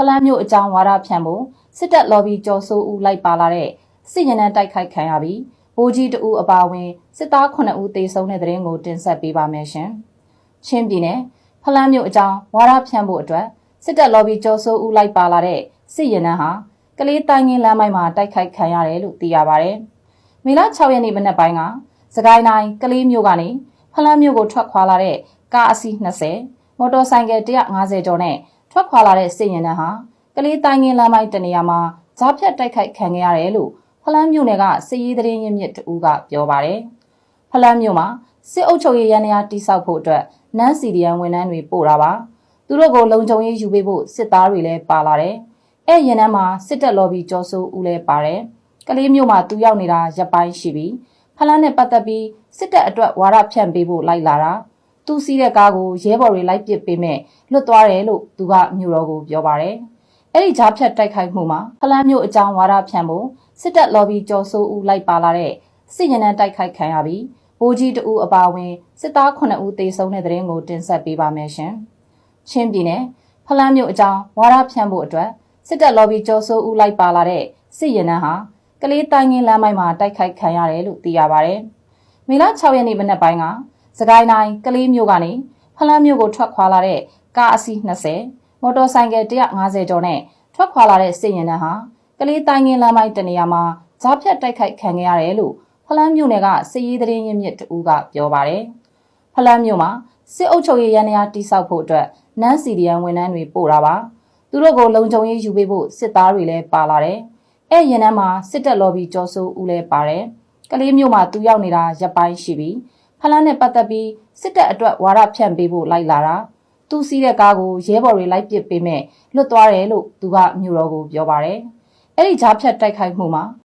ဖလန်းမြို့အကြောင်းဝါဒဖြန့်ဖို့စစ်တပ်လော်ဘီကြော်ဆိုးဦးလိုက်ပါလာတဲ့စစ်ရင်နှန်းတိုက်ခိုက်ခံရပြီးဗိုလ်ကြီးတဦးအပါအဝင်စစ်သား9ဦးသေဆုံးတဲ့တဲ့ရင်ကိုတင်ဆက်ပေးပါမယ်ရှင်။ချင်းပြည်နယ်ဖလန်းမြို့အကြောင်းဝါဒဖြန့်ဖို့အတွက်စစ်တပ်လော်ဘီကြော်ဆိုးဦးလိုက်ပါလာတဲ့စစ်ရင်နှန်းဟာကလေးတိုင်းငင်းလမ်းမိုက်မှာတိုက်ခိုက်ခံရတယ်လို့သိရပါတယ်။မေလ6ရက်နေ့မနက်ပိုင်းကစကိုင်းတိုင်းကလေးမြို့ကနေဖလန်းမြို့ကိုထွက်ခွာလာတဲ့ကားအစီး20မော်တော်ဆိုင်ကယ်150ကျော်နဲ့ထွက်ခွာလာတဲ့စစ်ရင်နှန်းဟာကလေးတိုင်းငင်းလမ်းမိုက်တနေရာမှာဂျားဖြတ်တိုက်ခိုက်ခံခဲ့ရတယ်လို့ဖလန်းမြို့နယ်ကစစ်ရေးသတင်းရင်းမြစ်တဦးကပြောပါတယ်။ဖလန်းမြို့မှာစစ်အုပ်ချုပ်ရေးရန်ရာတိစောက်ဖို့အတွက်နန်းစီဒီယန်ဝန်ထမ်းတွေပို့တာပါ။သူတို့ကိုလုံခြုံရေးယူပေးဖို့စစ်သားတွေလည်းပါလာတယ်။အဲ့ရင်နှန်းမှာစစ်တပ်လော်ဘီကြော်ဆိုးဦးလည်းပါတယ်။ကလေးမြို့မှာသူရောက်နေတာရပ်ပိုင်းရှိပြီးဖလန်းနဲ့ပတ်သက်ပြီးစစ်တပ်အတွက်ဝါဒဖြန့်ပေးဖို့လိုက်လာတာသူစီးတဲ့ကားကိုရဲဘော်တွေလိုက်ပစ်ပေးမဲ့လွတ်သွားတယ်လို့သူကမြို့တော်ကိုပြောပါတယ်။အဲ့ဒီဂျားဖြတ်တိုက်ခိုက်မှုမှာဖလန်းမြို့အကြောင်းဝါဒဖြန့်ဖို့စစ်တပ်လော်ဘီကြော်ဆိုးဦးလိုက်ပါလာတဲ့စစ်ရင်နှန်းတိုက်ခိုက်ခံရပြီးဗိုလ်ကြီးတဦးအပါအဝင်စစ်သား9ဦးသေဆုံးတဲ့တဲ့ရင်ကိုတင်ဆက်ပေးပါမယ်ရှင်။ချင်းပြည်နယ်ဖလန်းမြို့အကြောင်းဝါဒဖြန့်ဖို့အတွက်စစ်တပ်လော်ဘီကြော်ဆိုးဦးလိုက်ပါလာတဲ့စစ်ရင်နှန်းဟာကလေးတိုင်းငင်းလမ်းမိုက်မှာတိုက်ခိုက်ခံရတယ်လို့သိရပါတယ်။မေလ6ရက်နေ့မနက်ပိုင်းကစကိုင်းတိုင်းကလေးမြို့ကနေဖလန်းမြို့ကိုထွက်ခွာလာတဲ့ကားအစီး20မော်တော်ဆိုင်ကယ်150ကျော်နဲ့ထွက်ခွာလာတဲ့စစ်ရင်နှန်းဟာကလေးတိုင်းငင်းလမ်းမိုက်တနေရာမှာဂျားဖြတ်တိုက်ခိုက်ခံခဲ့ရတယ်လို့ဖလန်းမြို့နယ်ကစစ်ရေးသတင်းရင်းမြစ်တဦးကပြောပါတယ်။ဖလန်းမြို့မှာစစ်အုပ်ချုပ်ရေးရန်ရာတိစောက်ဖို့အတွက်နန်းစီဒီယန်ဝန်ထမ်းတွေပို့တာပါ။သူတို့ကိုလုံခြုံရေးယူပေးဖို့စစ်သားတွေလည်းပါလာတယ်။အဲ့ရင်နှန်းမှာစစ်တပ်လော်ဘီကြော်ဆိုးဦးလည်းပါတယ်။ကလေးမြို့မှာသူရောက်နေတာရပ်ပိုင်းရှိပြီးဖလန်းနဲ့ပတ်သက်ပြီးစစ်တပ်အတွက်ဝါဒဖြန့်ပေးဖို့လိုက်လာတာသူစီးတဲ့ကားကိုရဲဘော်တွေလိုက်ပစ်ပေးမဲ့လွတ်သွားတယ်လို့သူကမြို့တော်ကိုပြောပါတယ်။အဲ့ဒီဂျားဖြတ်တိုက်ခိုက်မှုမှာ